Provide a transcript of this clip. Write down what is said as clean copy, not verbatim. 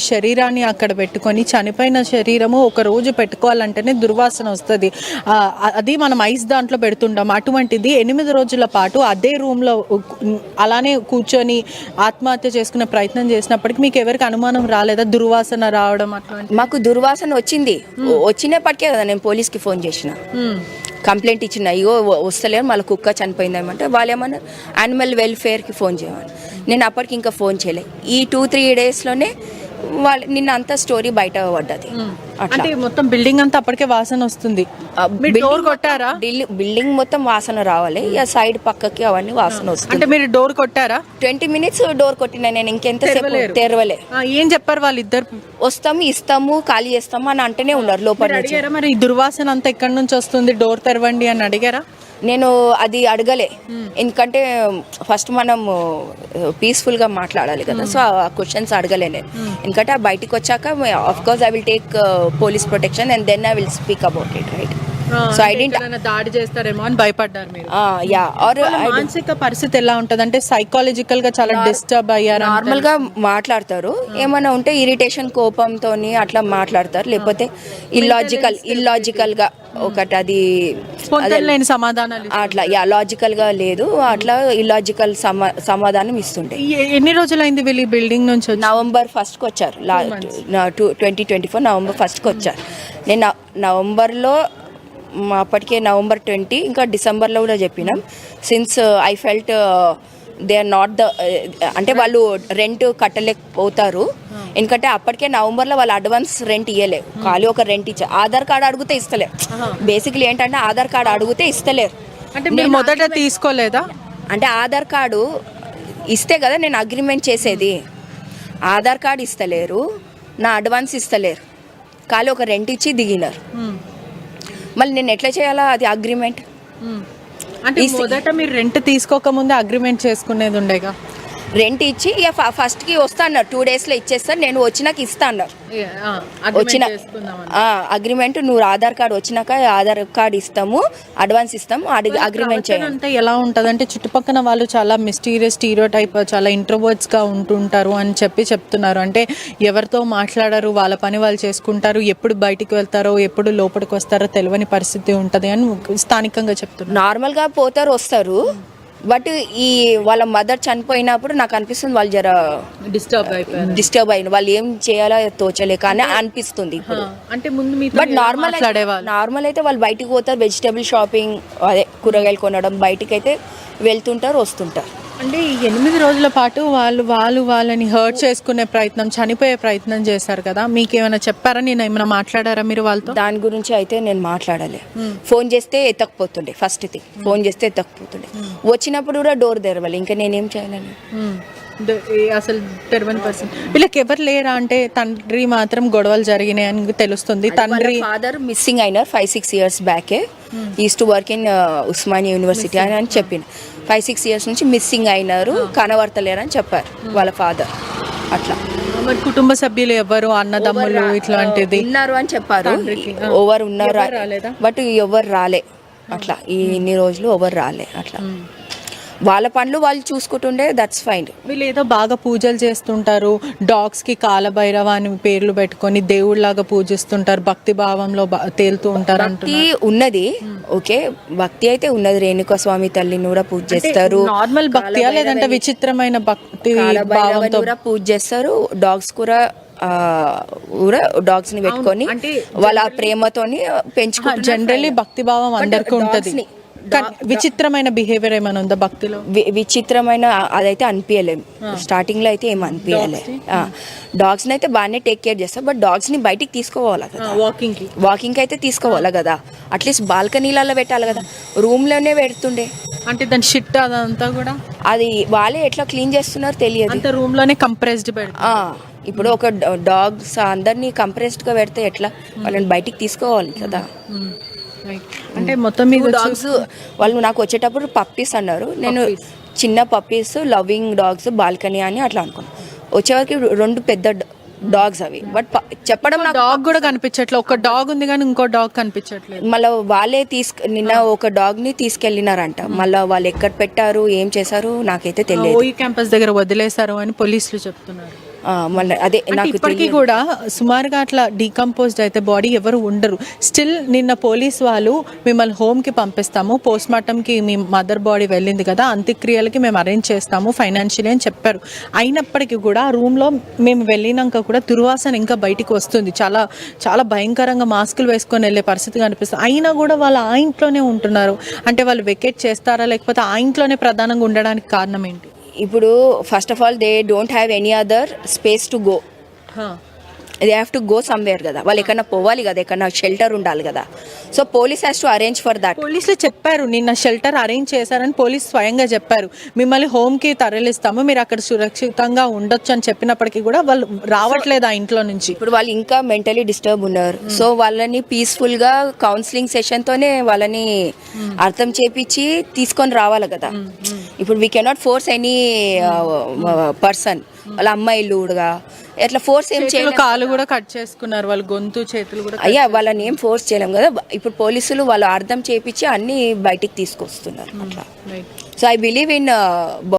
శరీరాన్ని అక్కడ పెట్టుకొని చనిపోయిన శరీరము ఒక రోజు పెట్టుకోవాలంటేనే దుర్వాసన వస్తుంది. అది మనం ఐస్ దాంట్లో పెడుతుంటాం. అటువంటిది 8 రోజుల పాటు అదే రూమ్లో అలానే కూర్చొని ఆత్మహత్య చేసుకునే ప్రయత్నం చేసినప్పటికీ మీకు ఎవరికి అనుమానం రాలేదా దుర్వాసన రావడం అట్లా? మాకు దుర్వాసన వచ్చినప్పటికే కదా నేను పోలీస్కి ఫోన్ చేసిన, కంప్లైంట్ ఇచ్చిన, ఇగో వస్తలేరు మళ్ళీ కుక్క చనిపోయిందేమంటే వాళ్ళు ఏమన్నా యానిమల్ వెల్ఫేర్కి ఫోన్ చేయమని. నేను అప్పటికి ఇంకా ఫోన్ చేయలే. ఈ 2-3 డేస్లోనే వాళ్ళు నిన్న అంతా స్టోరీ బయట పడ్డది. అంటే మొత్తం బిల్డింగ్ అంతా అప్పటికే వాసన వస్తుంది. డోర్ కొట్టారా? బిల్డింగ్ మొత్తం వాసన రావాలి, ఇక సైడ్ పక్కకి అవన్నీ వాసన వస్తుంది. అంటే మీరు డోర్ కొట్టారా? 20 minutes డోర్ కొట్టినా నేను, ఇంకెంతసేపు తెరవలే. ఏం చెప్పారు వాళ్ళు ఇద్దరు? వస్తాము, ఇస్తాము, ఖాళీ చేస్తాము అని అంటేనే ఉన్నారు లోపల. అడిగారా మరి ఈ దుర్వాసన అంతా ఎక్కడి నుంచి వస్తుంది, డోర్ తెరవండి అని అడిగారా? నేను అది అడగలే, ఎందుకంటే ఫస్ట్ మనం పీస్ఫుల్గా మాట్లాడాలి కదా, సో ఆ క్వశ్చన్స్ అడగలే నేను. ఎందుకంటే బయటికి వచ్చాక of course I will take police protection and then I will speak about it, right? So I didn't దాడి చేస్తారేమో అని భయపడ్డారు మీరు? యా. ఆర్ మానసిక పరిస్థితి ఎలా ఉంటుంది అంటే సైకాలజికల్ గా చాలా డిస్టర్బ్ అయ్యారు? నార్మల్ గా మాట్లాడతారు, ఏమైనా ఉంటే ఇరిటేషన్ కోపంతో అట్లా మాట్లాడతారు, లేకపోతే ఇల్లాజికల్ గా ఒకటి అది సమాధానాలు అట్లా లాజికల్ గా లేదు, అట్లా ఇల్లాజికల్ సమాధానం ఇస్తుండే. ఎన్ని రోజులైంది వీళ్ళు ఈ బిల్డింగ్ నుంచి? నవంబర్ 1st వచ్చారు, 2024 నవంబర్ 1st వచ్చారు. నేను నవంబర్లో అప్పటికే నవంబర్ 20 ఇంకా డిసెంబర్లో కూడా చెప్పినాం. Since I felt they are not the, అంటే వాళ్ళు రెంట్ కట్టలేకపోతారు, ఎందుకంటే అప్పటికే నవంబర్లో వాళ్ళు అడ్వాన్స్ రెంట్ ఇవ్వలేరు, ఖాళీ ఒక రెంట్ ఇచ్చారు. ఆధార్ కార్డు అడిగితే ఇస్తలేరు. బేసిక్లీ ఏంటంటే ఆధార్ కార్డు అడిగితే ఇస్తలేరు. అంటే నేను మొదట తీసుకోలేదా? అంటే ఆధార్ కార్డు ఇస్తే కదా నేను అగ్రిమెంట్ చేసేది. ఆధార్ కార్డు ఇస్తలేరు, నా అడ్వాన్స్ ఇస్తలేరు, ఖాళీ ఒక రెంట్ ఇచ్చి దిగినారు. మళ్ళీ నేను ఎట్లా చేయాలా అది అగ్రిమెంట్? అంటే మొదట మీరు రెంట్ తీసుకోకముందే అగ్రిమెంట్ చేసుకునేది ఉండేగా? రెంట్ ఇచ్చి ఇక ఫస్ట్కి వస్తా అన్నారు, 2 daysలో ఇచ్చేస్తారు, నేను వచ్చినాక ఇస్తా అన్నారు. అగ్రిమెంట్ నువ్వు ఆధార్ కార్డు వచ్చినాక ఆధార్ కార్డు ఇస్తాము, అడ్వాన్స్ ఇస్తాము, అగ్రిమెంట్ చేయాలి. అంటే ఎలా ఉంటుంది అంటే చుట్టుపక్కల వాళ్ళు చాలా మిస్టీరియస్ స్టీరియోటైప్, చాలా ఇంట్రోవర్ట్స్ గా ఉంటుంటారు అని చెప్తున్నారు. అంటే ఎవరితో మాట్లాడరు, వాళ్ళ పని వాళ్ళు చేసుకుంటారు, ఎప్పుడు బయటికి వెళ్తారో ఎప్పుడు లోపలికి వస్తారో తెలియని పరిస్థితి ఉంటుంది అని స్థానికంగా చెప్తున్నారు. నార్మల్గా పోతారు వస్తారు, బట్ ఈ వాళ్ళ మదర్ చనిపోయినప్పుడు నాకు అనిపిస్తుంది వాళ్ళు జర డిస్టర్బ్ అయిన, వాళ్ళు ఏం చేయాలో తోచలేక అని అనిపిస్తుంది ఇప్పుడు. అంటే ముందు బట్ నార్మల్ అయితే వాళ్ళు బయటికి పోతారు, వెజిటేబుల్ షాపింగ్, అదే కూరగాయలు కొనడం, బయటికి అయితే వెళ్తుంటారు వస్తుంటారు. అంటే ఈ 8 రోజుల పాటు వాళ్ళని హర్ట్ చేసుకునే ప్రయత్నం, చనిపోయే ప్రయత్నం చేశారు కదా, మీకేమైనా చెప్పారా? నేను ఏమైనా మాట్లాడారా మీరు వాళ్ళతో? దాని గురించి అయితే నేను మాట్లాడలే. ఫోన్ చేస్తే ఎత్తకపోతుండే, ఫస్ట్ థింగ్ ఫోన్ చేస్తే ఎత్తకపోతుండే, వచ్చినప్పుడు కూడా డోర్ తెరవాలి, ఇంకా నేనేం చేయాలని అసలు తెరవని పర్సన్. వీళ్ళకి ఎవరు లేరా? అంటే తండ్రి మాత్రం గొడవలు జరిగినాయి అని తెలుస్తుంది. తండ్రి ఫాదర్ మిస్సింగ్ అయినారు 5-6 years బ్యాకే. Used to work in Osmania university అని చెప్పిన. 5-6 years నుంచి మిస్సింగ్ అయినారు, కనబడతలేరు అని చెప్పారు వాళ్ళ ఫాదర్. అట్లా మరి కుటుంబ సభ్యులు ఎవరు, అన్నదమ్ములు ఇట్లాంటిది ఉన్నారు అని చెప్పారు. ఎవరు ఉన్నారు బట్ ఎవరు రాలే, అట్లా ఈ ఇన్ని రోజులు ఎవరు రాలే. అట్లా వాళ్ళ పనులు వాళ్ళు చూసుకుంటుండే, దట్స్ ఫైన్. వీళ్ళు ఏదో బాగా పూజలు చేస్తుంటారు, డాగ్స్ కి కాలభైరవ అని పేర్లు పెట్టుకొని దేవుళ్లాగా పూజిస్తుంటారు, భక్తి భావంలో తేలుతూ ఉంటారు. భక్తి ఉన్నది, ఓకే, భక్తి అయితే ఉన్నది. రేణుకా స్వామి తల్లిని కూడా పూజ చేస్తారు. నార్మల్ భక్తియా లేదంటే విచిత్రమైన భక్తి భావంతో కూడా పూజ చేస్తారు. డాగ్స్ కూడా డాగ్స్ ని పెట్టుకొని వాళ్ళ ప్రేమతోని పెంచుకుంటారు. జనరల్లీ భక్తి భావం అందరికీ ఉంటది. విచిత్రమైన బిహేవియర్ ఏమైనా ఉందా భక్తిలో? విచిత్రమైన అదైతే అనిపించలేము, స్టార్టింగ్ లో అయితే ఏం అనిపించలే. డాగ్స్ ని అయితే బాగానే టేక్ కేర్ చేస్తారు, బట్ డాగ్స్ ని బయటికి తీసుకోవాలా కదా, వాకింగ్ అయితే తీసుకోవాలా కదా, అట్లీస్ట్ బాల్కనీలలో పెట్టాలి కదా, రూమ్ లోనే పెడుతుండే. అంటే దాని షిట్ అదంతా కూడా అది వాళ్ళే ఎట్లా క్లీన్ చేస్తున్నారు తెలియదు, రూమ్ లోనే కంప్రెస్డ్ ఇప్పుడు ఒక డాగ్స్ అందరినీ కంప్రెస్డ్ గా పెడితే ఎట్లా, వాళ్ళని బయటికి తీసుకోవాలి కదా. అంటే మొత్తం మీద డాగ్స్ వాళ్ళు నాకు వచ్చేటప్పుడు పప్పీస్ అన్నారు, నేను చిన్న పప్పీస్ లవింగ్ డాగ్స్ బాల్కనీ అని అట్లా అనుకున్నాను. వచ్చేవరకు 2 పెద్ద డాగ్స్ అవి, బట్ చెప్పడం డాగ్ కూడా కనిపించట్లేదు. ఒక డాగ్ ఉంది కానీ ఇంకో డాగ్ కనిపించట్లేదు. మళ్ళీ వాళ్ళే నిన్న ఒక డాగ్ ని తీసుకెళ్లినారంట, మళ్ళీ వాళ్ళు ఎక్కడ పెట్టారు ఏం చేశారు నాకైతే తెలియదు. ఓయూ క్యాంపస్ దగ్గర వదిలేశారు అని పోలీసులు చెప్తున్నారు. మళ్ళీ అదే అంటే నాకు ఇప్పటికీ కూడా సుమారుగా అట్లా డీకంపోజ్డ్ అయితే బాడీ ఎవరు ఉండరు. స్టిల్ నిన్న పోలీస్ వాళ్ళు మిమ్మల్ని హోమ్కి పంపిస్తాము, పోస్ట్ మార్టంకి మీ మదర్ బాడీ వెళ్ళింది కదా, అంత్యక్రియలకి మేము అరేంజ్ చేస్తాము ఫైనాన్షియలీ అని చెప్పారు. అయినప్పటికీ కూడా రూమ్లో మేము వెళ్ళినాక కూడా దుర్వాసన ఇంకా బయటికి వస్తుంది. చాలా చాలా భయంకరంగా మాస్కులు వేసుకొని వెళ్ళే పరిస్థితి కనిపిస్తుంది. అయినా కూడా వాళ్ళు ఆ ఇంట్లోనే ఉంటున్నారు. అంటే వాళ్ళు వెకేట్ చేస్తారా, లేకపోతే ఆ ఇంట్లోనే ప్రధానంగా ఉండడానికి కారణం ఏంటి? ఇప్పుడు first of all they don't have any other space to go, they have to go somewhere కదా, వాళ్ళు ఎక్కడన్నా పోవాలి కదా, ఎక్కడన్నా షెల్టర్ ఉండాలి కదా. So police has to arrange for that. పోలీసులు చెప్పారు నిన్న షెల్టర్ అరేంజ్ చేశారని పోలీస్ స్వయంగా చెప్పారు. మిమ్మల్ని హోమ్కి తరలిస్తాము, మీరు అక్కడ సురక్షితంగా ఉండొచ్చు అని చెప్పినప్పటికీ కూడా వాళ్ళు రావట్లేదు ఆ ఇంట్లో నుంచి. ఇప్పుడు వాళ్ళు ఇంకా మెంటలీ డిస్టర్బ్ ఉన్నారు. సో వాళ్ళని పీస్ఫుల్గా కౌన్సిలింగ్ సెషన్తోనే వాళ్ళని అర్థం చేపించి తీసుకొని రావాలి కదా. ఇప్పుడు we cannot force any person, వాళ్ళ అమ్మాయిలు కూడా ఎట్లా ఫోర్స్ ఏం చేయలేదు. కాలు కూడా కట్ చేసుకున్నారు, వాళ్ళు గొంతు చేతులు కూడా. అయ్యా వాళ్ళని ఏం ఫోర్స్ చేయలేం కదా. ఇప్పుడు పోలీసులు వాళ్ళు అర్థం చేపించి అన్ని బయటికి తీసుకొస్తున్నారు అట్లా. So I believe in